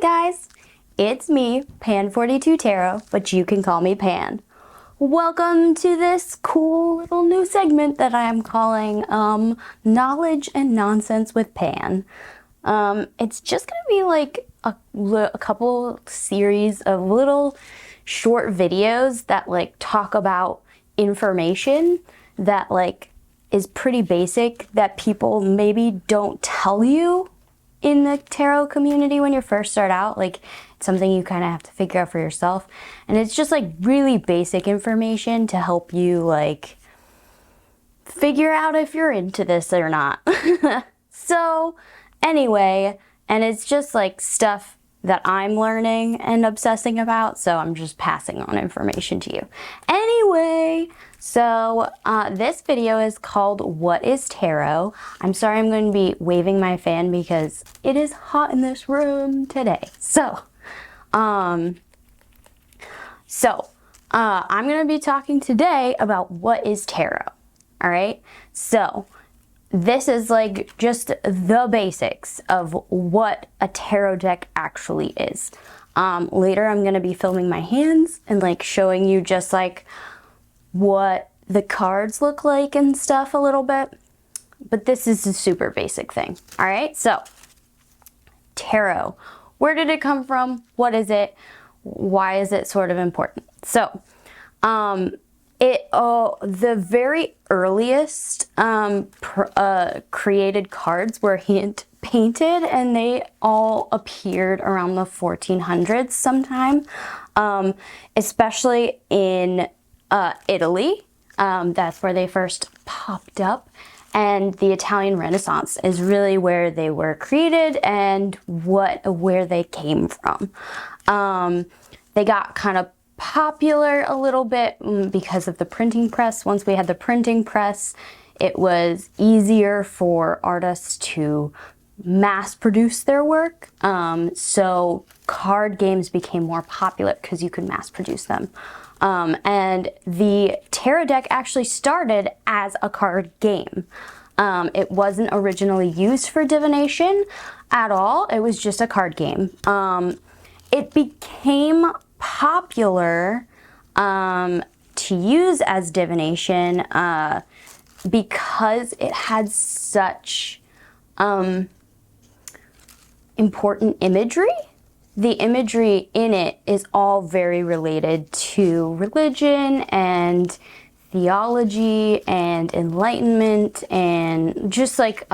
guys, it's me, Pan42 Tarot, but you can call me Pan. Welcome to this cool little new segment that I am calling Knowledge and Nonsense with Pan. It's just gonna be like a couple series of little short videos that like talk about information that like is pretty basic that people maybe don't tell you in the tarot community when you first start out. Like, it's something you kind of have to figure out for yourself, and it's just like really basic information to help you like figure out if you're into this or not. So anyway, and it's just like stuff that I'm learning and obsessing about, so I'm just passing on information to you. Anyway, so this video is called What is Tarot? I'm sorry I'm going to be waving my fan because it is hot in this room today. So, I'm going to be talking today about what is tarot. All right, so this is like just the basics of what a tarot deck actually is. Later I'm going to be filming my hands and like showing you just like what the cards look like and stuff a little bit. But this is a super basic thing. All right, so tarot. Where did it come from? What is it? Why is it sort of important? So, the very earliest created cards were hand painted, and they all appeared around the 1400s sometime, especially in Italy. That's where they first popped up, and the Italian Renaissance is really where they were created and where they came from. They got kind of popular a little bit because of the printing press. Once we had the printing press, it was easier for artists to mass produce their work. So card games became more popular because you could mass produce them. And the tarot deck actually started as a card game. It wasn't originally used for divination at all. It was just a card game. It became popular to use as divination because it had such important imagery. The imagery in it is all very related to religion and theology and enlightenment and just like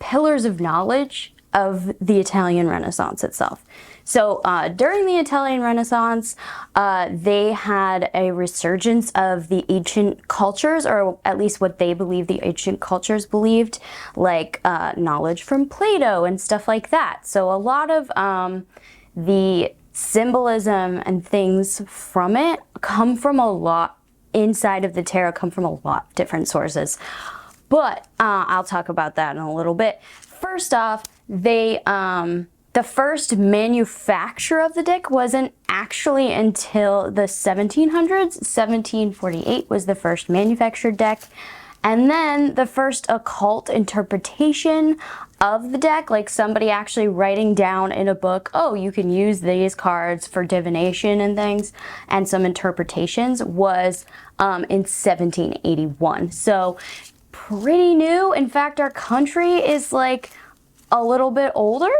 pillars of knowledge of the Italian Renaissance itself. So during the Italian Renaissance, they had a resurgence of the ancient cultures, or at least what they believed the ancient cultures believed, like knowledge from Plato and stuff like that. So a lot of the symbolism and things from it come from a lot inside of the tarot, come from a lot of different sources. But I'll talk about that in a little bit. First off, the first manufacture of the deck wasn't actually until the 1700s. 1748 was the first manufactured deck. And then the first occult interpretation of the deck, like somebody actually writing down in a book, oh, you can use these cards for divination and things, and some interpretations, was in 1781. So pretty new. In fact, our country is like a little bit older.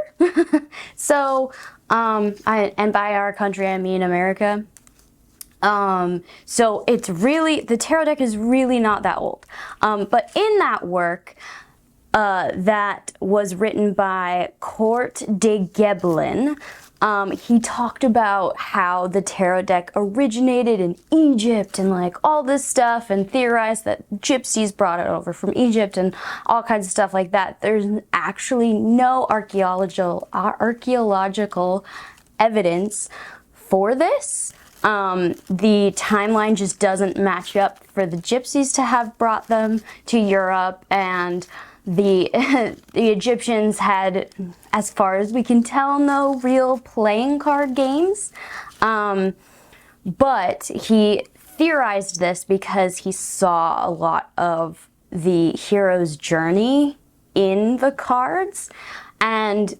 So, and by our country, I mean America. So it's really, the tarot deck is really not that old. But in that work, that was written by Court de Gebelin, he talked about how the tarot deck originated in Egypt and like all this stuff, and theorized that gypsies brought it over from Egypt and all kinds of stuff like that. There's actually no archaeological evidence for this. The timeline just doesn't match up for the gypsies to have brought them to Europe, and the Egyptians had, as far as we can tell, no real playing card games. But he theorized this because he saw a lot of the hero's journey in the cards, and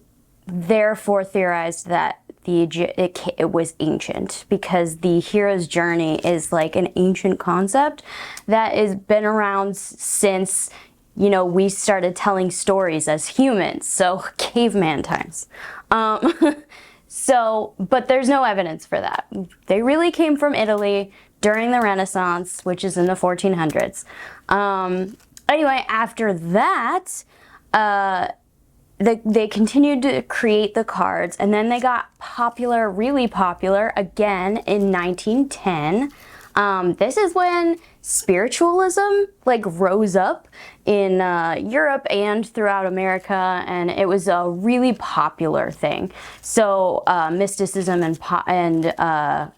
therefore theorized that it was ancient, because the hero's journey is like an ancient concept that has been around since, you know, we started telling stories as humans, so caveman times. But there's no evidence for that. They really came from Italy during the Renaissance, which is in the 1400s. Anyway, after that, they continued to create the cards, and then they got popular, really popular, again in 1910. This is when spiritualism like rose up in Europe and throughout America, and it was a really popular thing. So mysticism and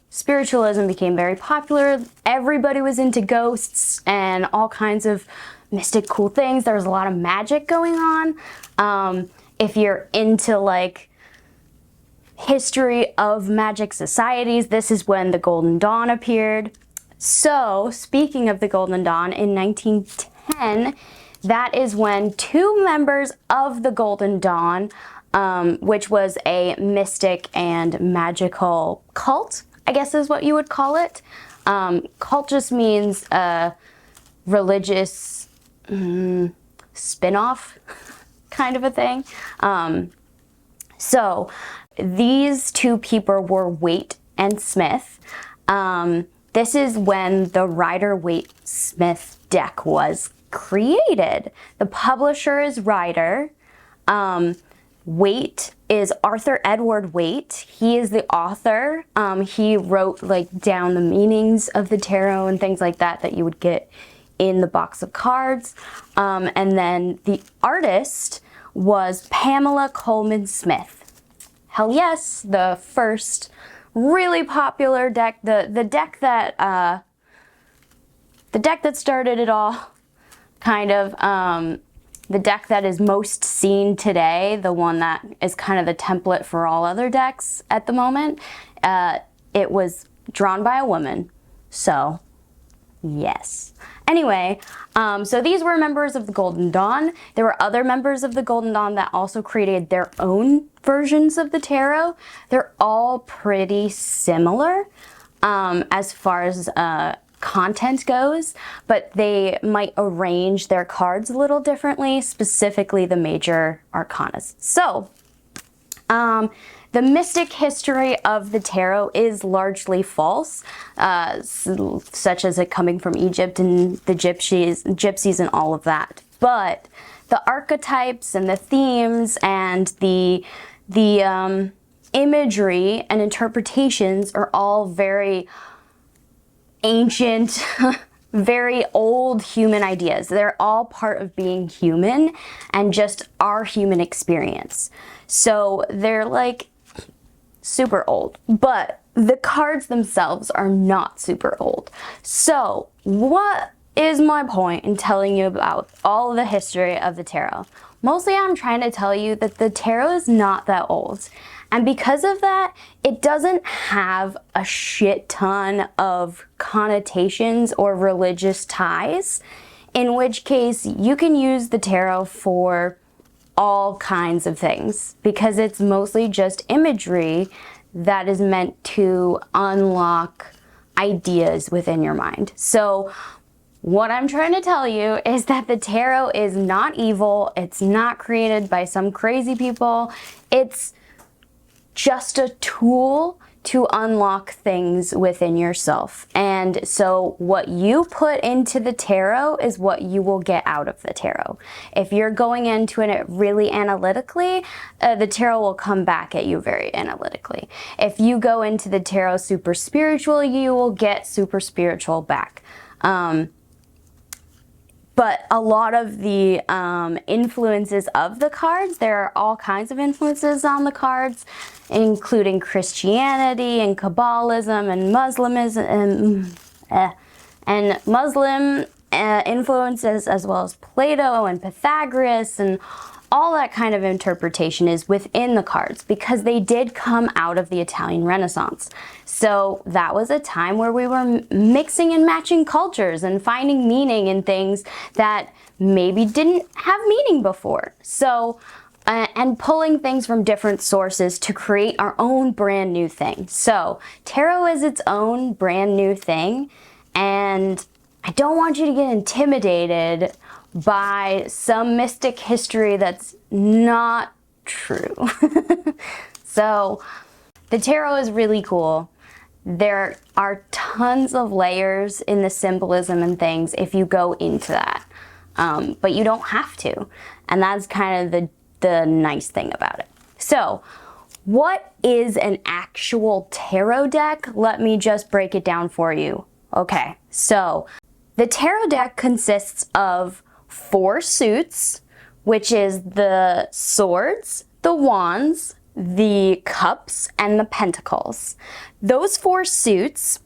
spiritualism became very popular. Everybody was into ghosts and all kinds of mystic cool things. There was a lot of magic going on. If you're into like history of magic societies, this is when the Golden Dawn appeared. So speaking of the Golden Dawn, in 1910, that is when two members of the Golden Dawn, which was a mystic and magical cult, I guess is what you would call it. Cult just means religious spin-off kind of a thing. So these two people were Waite and Smith. This is when the Rider-Waite-Smith deck was created. The publisher is Rider. Waite is Arthur Edward Waite. He is the author. He wrote like down the meanings of the tarot and things like that you would get in the box of cards. And then the artist was Pamela Colman Smith. Hell yes, the first really popular deck, the deck that started it all, kind of. The deck that is most seen today, the one that is kind of the template for all other decks at the moment, it was drawn by a woman. So yes. Anyway, so these were members of the Golden Dawn. There were other members of the Golden Dawn that also created their own versions of the tarot. They're all pretty similar as far as content goes, but they might arrange their cards a little differently, specifically the major arcanas. So, the mystic history of the tarot is largely false, such as it coming from Egypt and the gypsies and all of that. But the archetypes and the themes and the imagery and interpretations are all very ancient, very old human ideas. They're all part of being human and just our human experience. So they're like super old, but the cards themselves are not super old. So what is my point in telling you about all of the history of the tarot? Mostly I'm trying to tell you that the tarot is not that old. And because of that, it doesn't have a shit ton of connotations or religious ties, in which case you can use the tarot for all kinds of things, because it's mostly just imagery that is meant to unlock ideas within your mind. So what I'm trying to tell you is that the tarot is not evil. It's not created by some crazy people. It's just a tool to unlock things within yourself. And so what you put into the tarot is what you will get out of the tarot. If you're going into it really analytically, the tarot will come back at you very analytically. If you go into the tarot super spiritual, you will get super spiritual back. But a lot of the influences of the cards, there are all kinds of influences on the cards, including Christianity and Kabbalism and Muslimism and Muslim influences, as well as Plato and Pythagoras, and all that kind of interpretation is within the cards, because they did come out of the Italian Renaissance. So that was a time where we were mixing and matching cultures and finding meaning in things that maybe didn't have meaning before. So and pulling things from different sources to create our own brand new thing. So tarot is its own brand new thing, and I don't want you to get intimidated by some mystic history that's not true. So the tarot is really cool. There are tons of layers in the symbolism and things if you go into that, but you don't have to, and that's kind of the nice thing about it. So what is an actual tarot deck? Let me just break it down for you. Okay, so the tarot deck consists of 4 suits, which is the swords, the wands, the cups, and the pentacles. Those 4 suits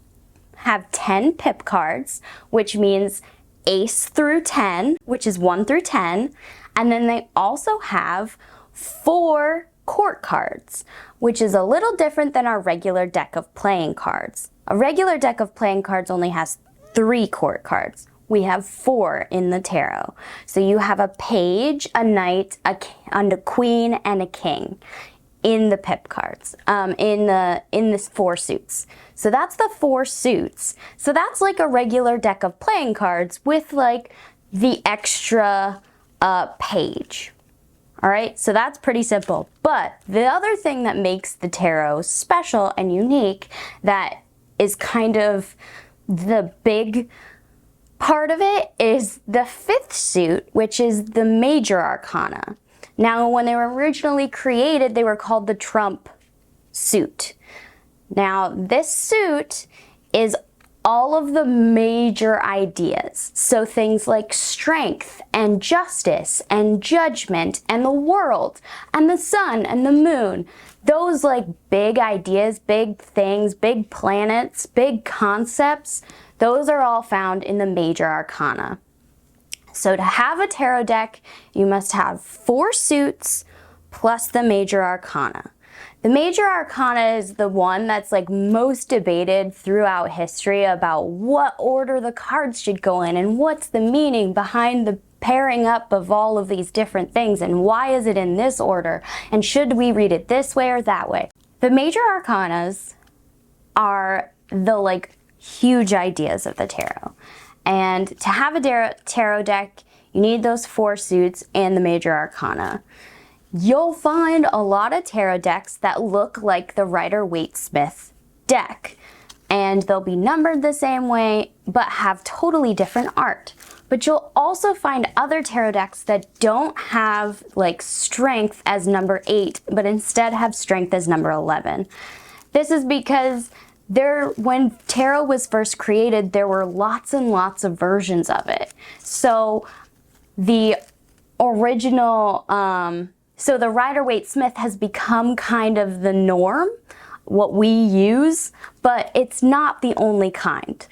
have 10 pip cards, which means ace through 10, which is 1 through 10. And then they also have 4 court cards, which is a little different than our regular deck of playing cards. A regular deck of playing cards only has 3 court cards. We have 4 in the tarot. So you have a page, a knight, a queen, and a king in the pip cards, in this 4 suits. So that's the 4 suits. So that's like a regular deck of playing cards with like the extra page. All right, so that's pretty simple. But the other thing that makes the tarot special and unique, that is kind of the big part of it, is the 5th suit, which is the major arcana. Now, when they were originally created, they were called the trump suit. Now, this suit is all of the major ideas. So things like strength and justice and judgment and the world and the sun and the moon. Those like big ideas, big things, big planets, big concepts, those are all found in the major arcana. So to have a tarot deck, you must have 4 suits plus the major arcana. The major arcana is the one that's like most debated throughout history about what order the cards should go in and what's the meaning behind the pairing up of all of these different things and why is it in this order and should we read it this way or that way. The major arcanas are the like huge ideas of the tarot, and to have a tarot deck you need those 4 suits and the major arcana. You'll find a lot of tarot decks that look like the Rider-Waite-Smith deck, and they'll be numbered the same way but have totally different art. But you'll also find other tarot decks that don't have like strength as number 8 but instead have strength as number 11. This is because when tarot was first created, there were lots and lots of versions of it. So the original so the Rider-Waite-Smith has become kind of the norm, what we use, but it's not the only kind.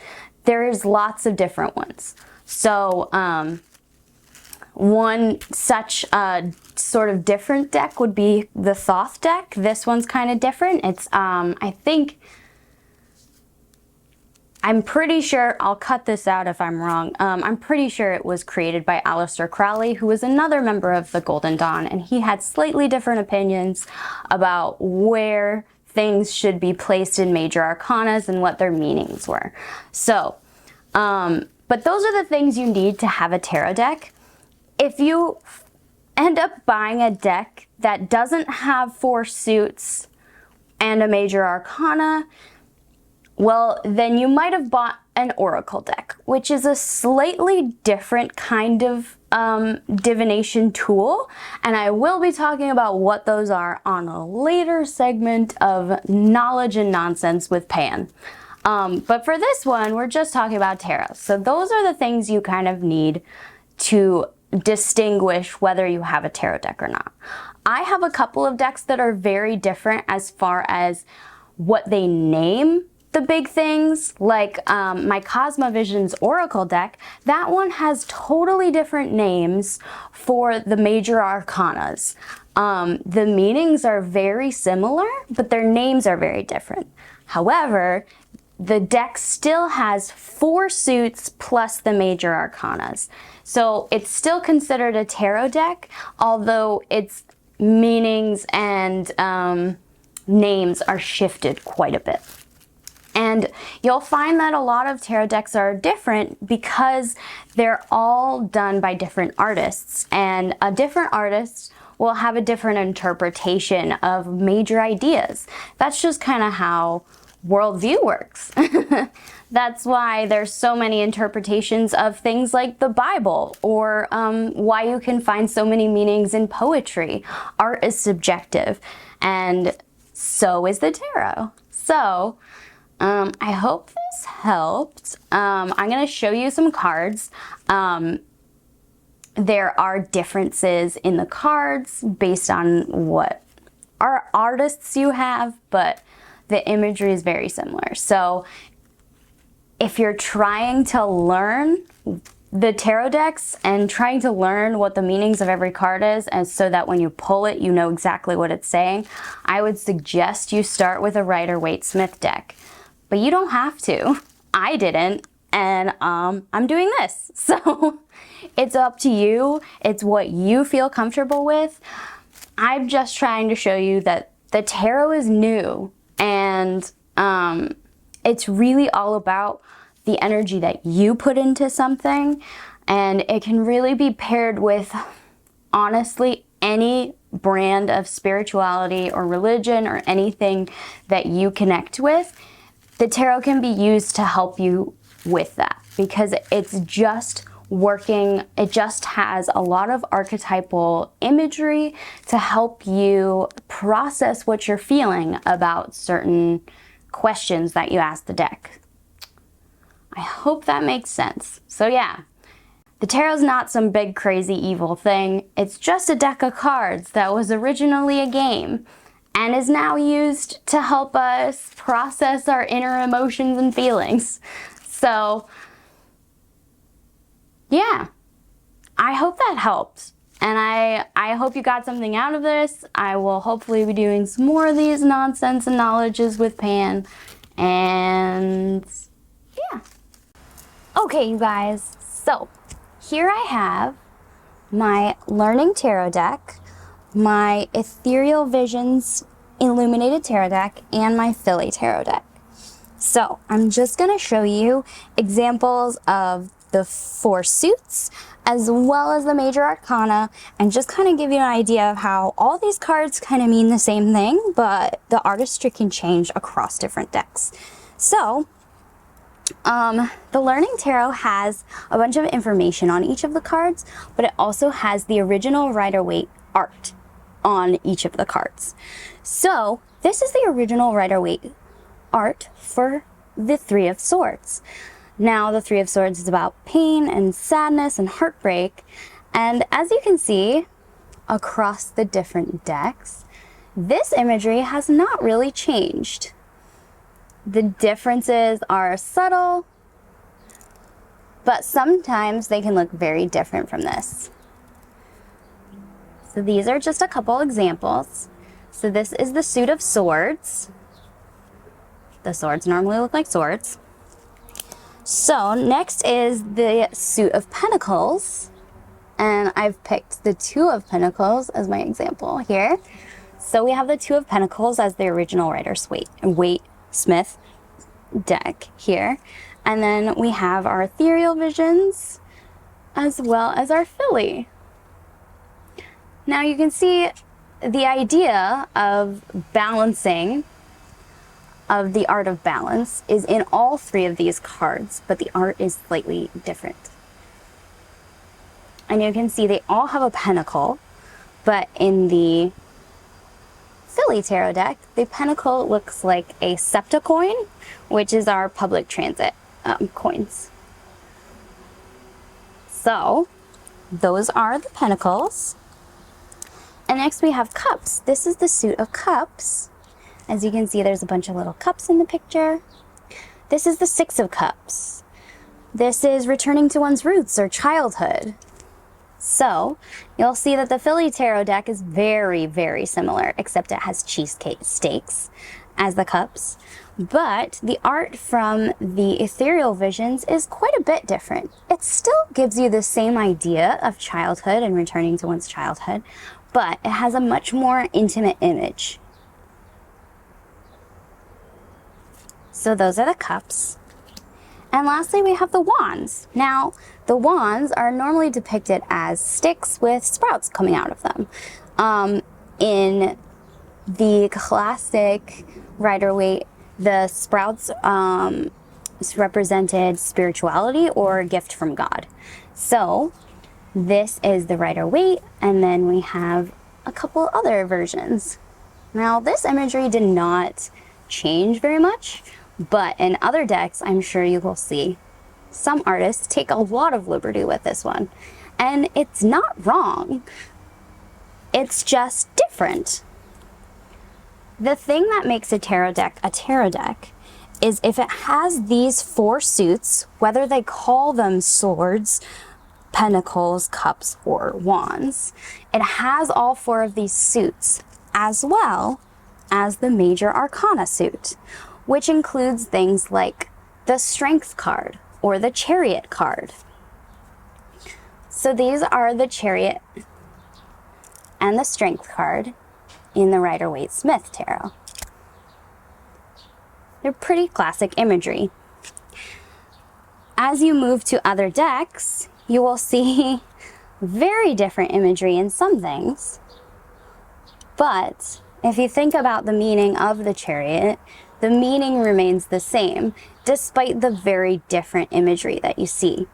There's lots of different ones. So one such sort of different deck would be the Thoth deck. This one's kind of different. It's, I'm pretty sure, I'll cut this out if I'm wrong, I'm pretty sure it was created by Aleister Crowley, who was another member of the Golden Dawn, and he had slightly different opinions about where things should be placed in major arcanas and what their meanings were. So, but those are the things you need to have a tarot deck. If you end up buying a deck that doesn't have 4 suits and a major arcana, well, then you might have bought an oracle deck, which is a slightly different kind of divination tool, and I will be talking about what those are on a later segment of Knowledge and Nonsense with Pan. But for this one, we're just talking about tarot. So those are the things you kind of need to distinguish whether you have a tarot deck or not. I have a couple of decks that are very different as far as what they name the big things, like my Cosmovision's Oracle deck. That one has totally different names for the major arcanas. The meanings are very similar, but their names are very different. However, the deck still has 4 suits plus the major arcanas. So it's still considered a tarot deck, although it's meanings and names are shifted quite a bit. And you'll find that a lot of tarot decks are different because they're all done by different artists, and a different artist will have a different interpretation of major ideas. That's just kind of how worldview works. That's why there's so many interpretations of things like the Bible, or why you can find so many meanings in poetry. Art is subjective, and so is the tarot. So I hope this helped. I'm going to show you some cards. There are differences in the cards based on what artists you have, but the imagery is very similar. So if you're trying to learn the tarot decks and trying to learn what the meanings of every card is, and so that when you pull it, you know exactly what it's saying, I would suggest you start with a Rider-Waite-Smith deck. But you don't have to. I didn't, and I'm doing this. So it's up to you. It's what you feel comfortable with. I'm just trying to show you that the tarot is new, and it's really all about the energy that you put into something, and it can really be paired with, honestly, any brand of spirituality or religion or anything that you connect with. The tarot can be used to help you with that because it's just working. It just has a lot of archetypal imagery to help you process what you're feeling about certain questions that you ask the deck. I hope that makes sense. So yeah, the tarot's not some big crazy evil thing. It's just a deck of cards that was originally a game and is now used to help us process our inner emotions and feelings. So, yeah, I hope that helped. And I hope you got something out of this. I will hopefully be doing some more of these nonsense and knowledges with Pan. And, yeah. Okay, you guys, so here I have my Learning Tarot deck, my Ethereal Visions Illuminated Tarot deck, and my Philly Tarot deck. So I'm just going to show you examples of the 4 suits as well as the major arcana, and just kind of give you an idea of how all these cards kind of mean the same thing, but the artistry can change across different decks. So the Learning Tarot has a bunch of information on each of the cards, but it also has the original Rider-Waite art on each of the cards. So this is the original Rider-Waite art for the 3 of Swords. Now the 3 of Swords is about pain and sadness and heartbreak, and as you can see across the different decks, this imagery has not really changed. The differences are subtle, but sometimes they can look very different from this. So these are just a couple examples. So this is the suit of swords. The swords normally look like swords. So next is the suit of pentacles, and I've picked the 2 of pentacles as my example here. So we have the 2 of pentacles as the original Rider-Waite-Smith deck here, and then we have our Ethereal Visions as well as our Philly. Now you can see the idea of balancing, of the art of balance, is in all 3 of these cards, but the art is slightly different. And you can see they all have a pentacle, but in the Philly Tarot deck, the pentacle looks like a septicoin, which is our public transit coins. So those are the pentacles. And next we have cups. This is the suit of cups. As you can see, there's a bunch of little cups in the picture. This is the 6 of cups. This is returning to one's roots or childhood. So you'll see that the Philly Tarot deck is very, very similar, except it has cheesecake steaks as the cups. But the art from the Ethereal Visions is quite a bit different. It still gives you the same idea of childhood and returning to one's childhood, but it has a much more intimate image. So those are the cups. And lastly, we have the wands. Now, the wands are normally depicted as sticks with sprouts coming out of them. In the classic Rider-Waite, the sprouts represented spirituality or a gift from God. So this is the Rider-Waite, and then we have a couple other versions. Now, this imagery did not change very much, but in other decks, I'm sure you will see some artists take a lot of liberty with this one. And it's not wrong. It's just different. The thing that makes a tarot deck is if it has these 4 suits, whether they call them swords, pentacles, cups, or wands, it has all 4 of these suits, as well as the major arcana suit, which includes things like the Strength card or the Chariot card. So these are the Chariot and the Strength card in the Rider-Waite-Smith tarot. They're pretty classic imagery. As you move to other decks, you will see very different imagery in some things. But if you think about the meaning of the Chariot, the meaning remains the same, despite the very different imagery that you see.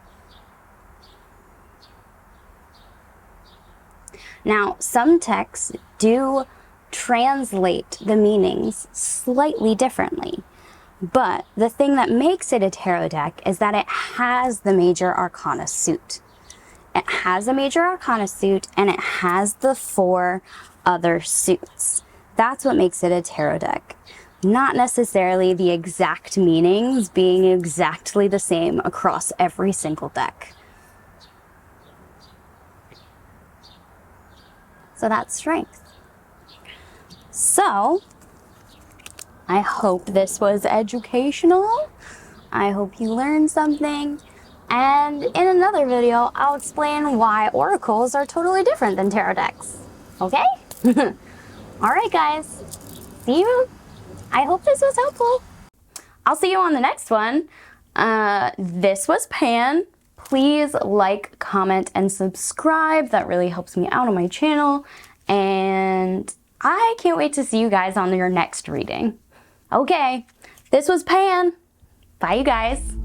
Now, some texts do translate the meanings slightly differently, but the thing that makes it a tarot deck is that it has the major arcana suit. It has a major arcana suit, and it has the 4 other suits. That's what makes it a tarot deck. Not necessarily the exact meanings being exactly the same across every single deck. So that's Strength. So, I hope this was educational. I hope you learned something. And in another video, I'll explain why oracles are totally different than tarot decks. Okay? Alright guys, see you. I hope this was helpful. I'll see you on the next one. This was Pan. Please like, comment, and subscribe. That really helps me out on my channel. And I can't wait to see you guys on your next reading. Okay, this was Pan. Bye, you guys.